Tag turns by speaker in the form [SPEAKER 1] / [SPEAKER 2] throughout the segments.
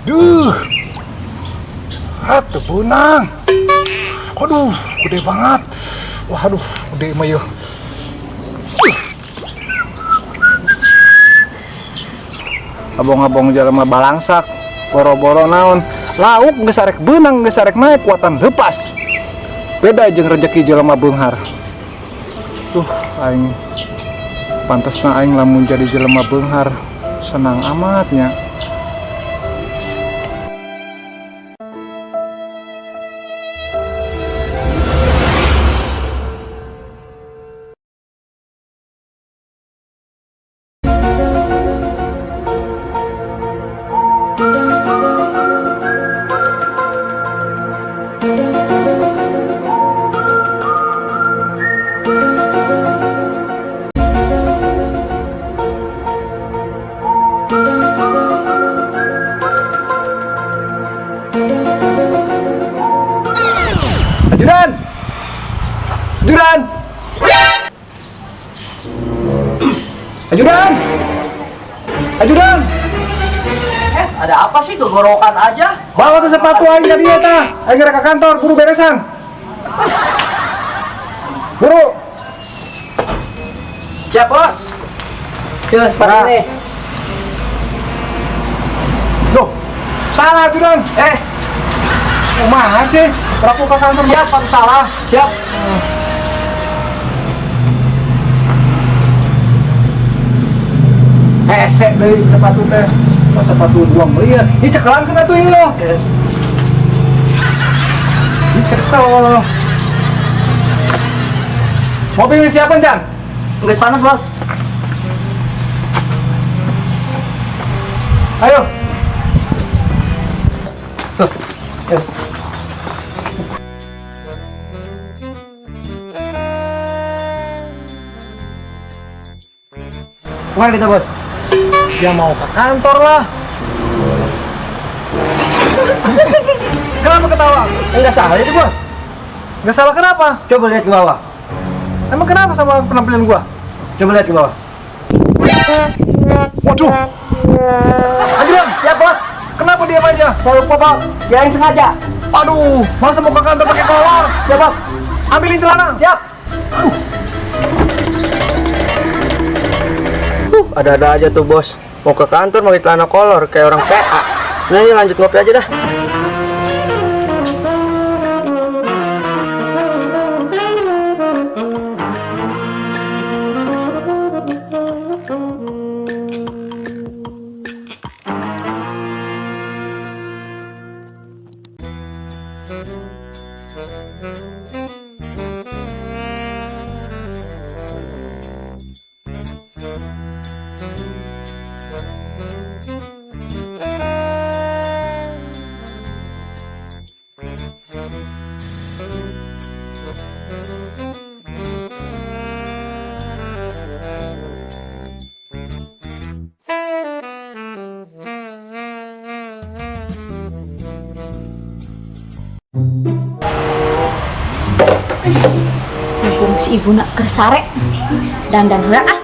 [SPEAKER 1] Duh, atuh bunang. Aduh, gede banget. Waduh, gede mah yeuh. Abong-abong jelema balangsak, boro-boro naon. Lauk geus arek beunang, geus arek naik kuatan leupas. Beda jeung rezeki jelema beunghar. Aing pantasna aing lamun jadi jelema beunghar senang amatnya. Ajudan! Ajudan! Ajudan! Ajudan!
[SPEAKER 2] Ada apa sih? Gogorokan aja.
[SPEAKER 1] Bawa tuh sepatu aing ka dieu tah. Aing ke kantor buru beresan. Buru.
[SPEAKER 2] Siap, Bos. Yuk, sepatu ini.
[SPEAKER 1] Loh, salah Ajudan. Kumaha sih? Aku ke kantor.
[SPEAKER 2] Siap, aku salah. Siap.
[SPEAKER 1] Hesek dari sepatu teh. Sepatu 2 miliar. Ini cekelan kena tuh ini loh. Ini cekel. Mobilnya siapa, Jan?
[SPEAKER 2] Nggak panas, Bos.
[SPEAKER 1] Ayo. Tuh. Ayo. Kemana kita, Bos? Dia mau ke kantor lah. Kenapa ketawa?
[SPEAKER 2] Enggak salah itu, Bos.
[SPEAKER 1] Nggak salah kenapa?
[SPEAKER 2] Coba lihat ke bawah.
[SPEAKER 1] Emang kenapa sama penampilan gua?
[SPEAKER 2] Coba lihat ke bawah.
[SPEAKER 1] Waduh. Ajudan,
[SPEAKER 2] Siap, Bos.
[SPEAKER 1] kenapa diam aja?
[SPEAKER 2] Saya lupa, Bos. Dia yang sengaja.
[SPEAKER 1] Aduh, masa mau ke kantor pakai kolor?
[SPEAKER 2] Siap, Bos.
[SPEAKER 1] Ambilin celana.
[SPEAKER 2] Siap. Ada-ada aja tuh, Bos. Mau ke kantor pakai celana kolor kayak orang PA. Nih, lanjut ngopi aja dah.
[SPEAKER 3] si ibu nak kersare dan heula ah.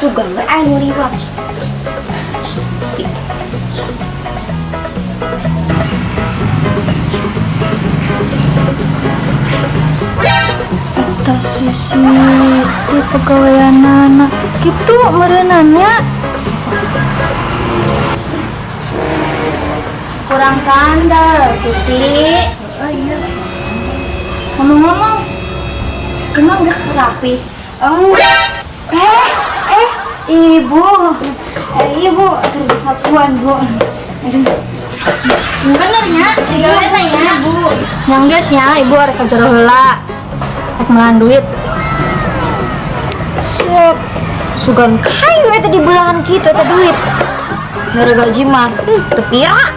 [SPEAKER 3] Sugan we anu liwat. Eta sisi di pegawaian anak gitu merenanya kurang kandal Tuti. Oh iya. Ngomong-ngomong emang gak rapi? Ibu ibu terus sapuan bu. Benernya ya bu yang guysnya ibu ada kerja heula rek melan duit siap sugan kayu itu di belahan kita teh duit gara gaji mah tepira.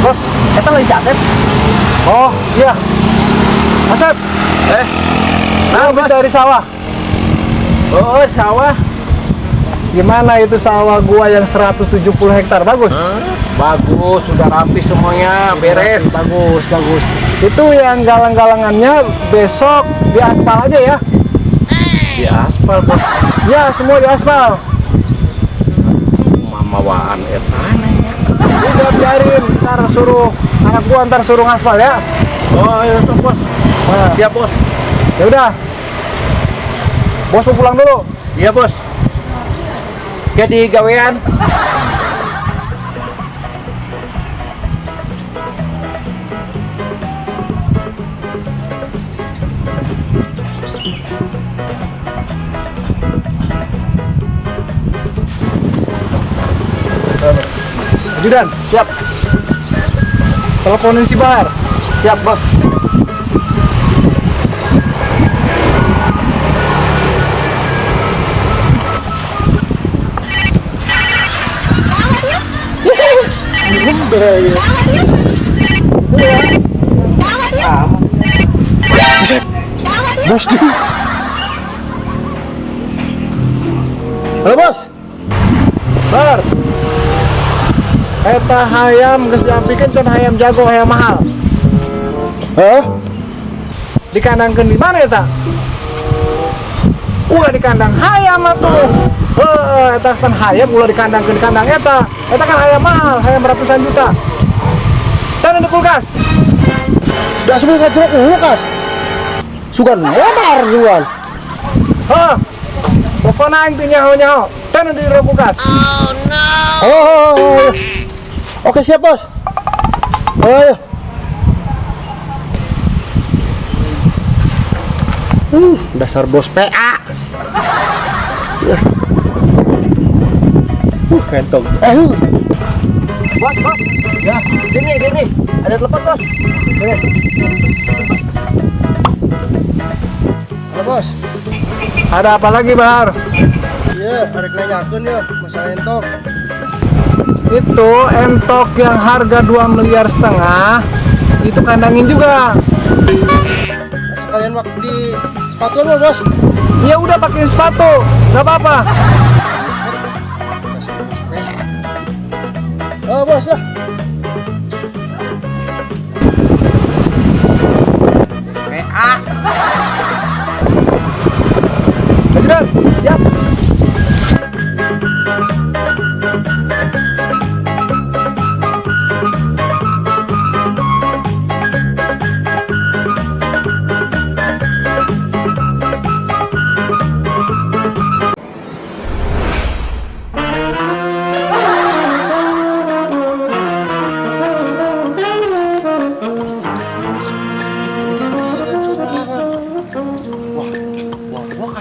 [SPEAKER 2] Bos, kita lagi si Asep.
[SPEAKER 1] Oh iya Asep, nah habis dari sawah.
[SPEAKER 2] Oh, sawah.
[SPEAKER 1] Gimana itu sawah gua yang 170 hektar? Bagus?
[SPEAKER 2] Bagus, sudah rapi semuanya, beres.
[SPEAKER 1] Bagus. Itu yang galang-galangannya besok di aspal aja ya?
[SPEAKER 2] Di aspal, Bos.
[SPEAKER 1] Ya, semua di aspal.
[SPEAKER 2] Mamawaan etana ya.
[SPEAKER 1] Udah biarin, ntar suruh anak gua ntar suruh ngaspal ya.
[SPEAKER 2] Oh, iya, Bos.
[SPEAKER 1] Nah,
[SPEAKER 2] Siap, Bos.
[SPEAKER 1] ya udah. Bos mau pulang dulu.
[SPEAKER 2] Iya, Bos. Jadi gawean.
[SPEAKER 1] Ajudan, siap. Teleponin si Bahar.
[SPEAKER 2] Siap, Bos.
[SPEAKER 1] Bos. Halo bos. Bar. Eta hayam geus diampikeun can hayam jago hayam mahal. Dikandangkeun di mana eta? Ulah di kandang hayam atuh. Eta kan hayam ulah dikandangkeun di kandang eta. Eta kan hayam mahal, hayam ratusan juta. Tan di kulkas. Da sebelum ngajak kulkas. Sugan modar jual. Pokoknya aing teh nyaho-nyaho. Tan di kulkas. Oh no. Oh. Oke siap bos. Ayo. Dasar bos PA. Kentong.
[SPEAKER 2] Bos.
[SPEAKER 1] Ya,
[SPEAKER 2] Gini. Ada telepon, Bos.
[SPEAKER 4] Halo bos,
[SPEAKER 1] ada apa lagi Bahar?
[SPEAKER 4] iya arek nanyakeun ya masalah entok.
[SPEAKER 1] Itu entok yang harga 2,5 miliar itu kandangin juga.
[SPEAKER 4] Sekalian waktu di sepatuan lo bos.
[SPEAKER 1] Ya udah pakai sepatu, nggak apa-apa.
[SPEAKER 4] Dasar bos PA. Oh bos lah.
[SPEAKER 2] PA.
[SPEAKER 1] Ajudan, siap.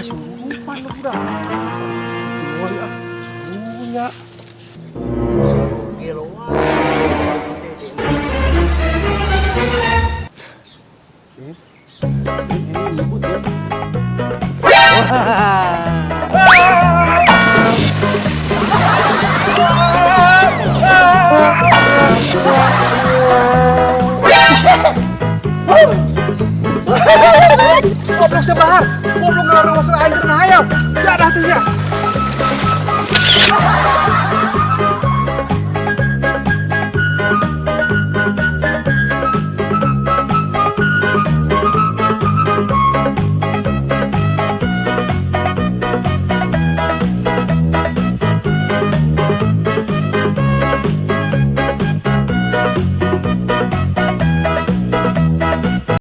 [SPEAKER 4] surupan lu udah. Tuan ah. Punya. Gelo wah. Ini nyebut ya. Goblok sebahar, goblok ngelarang masalah anjir nah ayam. Tidak ada hati sih.